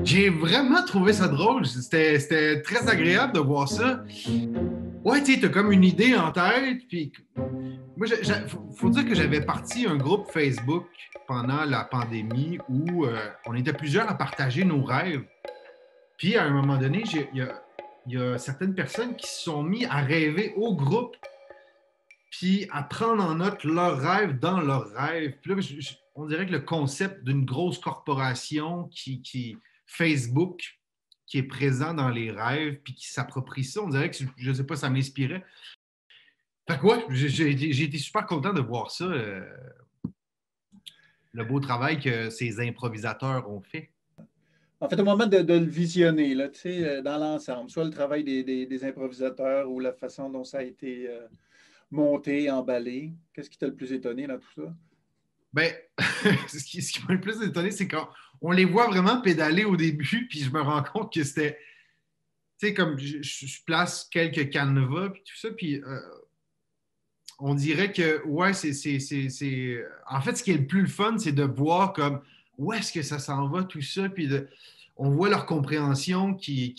J'ai vraiment trouvé ça drôle. C'était très agréable de voir ça. Ouais, tu sais, t'as comme une idée en tête. Puis moi, faut dire que j'avais parti un groupe Facebook pendant la pandémie où on était plusieurs à partager nos rêves. Puis à un moment donné, il y a certaines personnes qui se sont mis à rêver au groupe, puis à prendre en note leurs rêves dans leurs rêves. Puis là, on dirait que le concept d'une grosse corporation Facebook, qui est présent dans les rêves, puis qui s'approprie ça, on dirait que, je ne sais pas, ça m'inspirait. Fait que ouais, j'ai été super content de voir ça, le beau travail que ces improvisateurs ont fait. En fait, au moment de le visionner, là, tu sais, dans l'ensemble, soit le travail des improvisateurs ou la façon dont ça a été monté, emballé, qu'est-ce qui t'a le plus étonné dans tout ça? Ben, ce qui m'a le plus étonné, c'est quand on les voit vraiment pédaler au début, puis je me rends compte que c'était, tu sais, comme je place quelques canevas, puis tout ça, puis on dirait que, ouais, En fait, ce qui est le plus le fun, c'est de voir comme où est-ce que ça s'en va, tout ça, puis on voit leur compréhension qui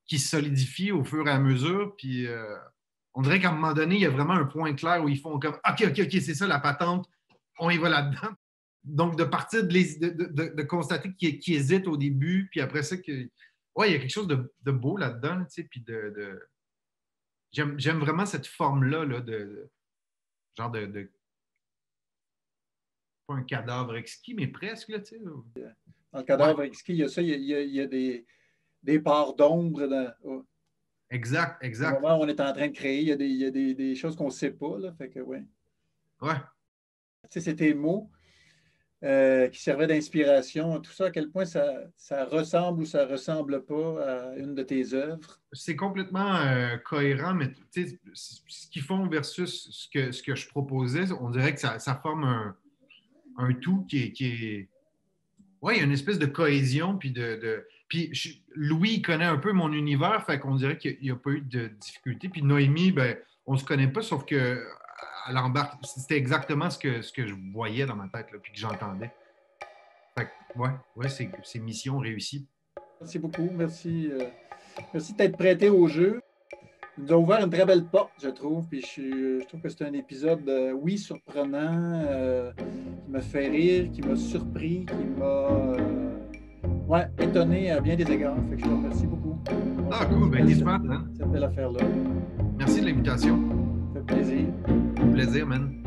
se solidifie au fur et à mesure, puis on dirait qu'à un moment donné, il y a vraiment un point clair où ils font comme OK, OK, OK, c'est ça la patente, on y va là-dedans. Donc, de partir de constater qu'ils hésitent au début, puis après ça, ouais, il y a quelque chose de beau là-dedans, tu sais, puis J'aime vraiment cette forme-là là, genre pas un cadavre exquis, mais presque, là, tu sais. Dans le Ouais, cadavre exquis, il y a ça, il y a des parts d'ombre exact, au exact. moment où on est en train de créer. Il y a des choses qu'on ne sait pas. Là, fait que, ouais. Ouais. Tu sais, c'est tes mots qui servaient d'inspiration. Tout ça, à quel point ça ressemble ou ça ne ressemble pas à une de tes œuvres. C'est complètement cohérent, mais tu sais, ce qu'ils font versus ce que je proposais, on dirait que ça forme un tout qui est. Ouais, il y a une espèce de cohésion, puis Puis Louis il connaît un peu mon univers, fait qu'on dirait qu'il n'y a pas eu de difficulté. Puis Noémie, ben, on ne se connaît pas, sauf que elle embarque. C'était exactement ce que je voyais dans ma tête, là, puis que j'entendais. Fait que, ouais, c'est mission réussie. Merci beaucoup. Merci, merci de t'être prêté au jeu. Tu nous a ouvert une très belle porte, je trouve. Puis je trouve que c'est un épisode, oui, surprenant, qui m'a fait rire, qui m'a surpris, qui m'a ouais, étonné à bien des égards. Fait que je te remercie beaucoup. Ah, cool, ben t'es smart, hein? Cette belle affaire-là. Merci de l'invitation. Ça fait plaisir. Plaisir, man.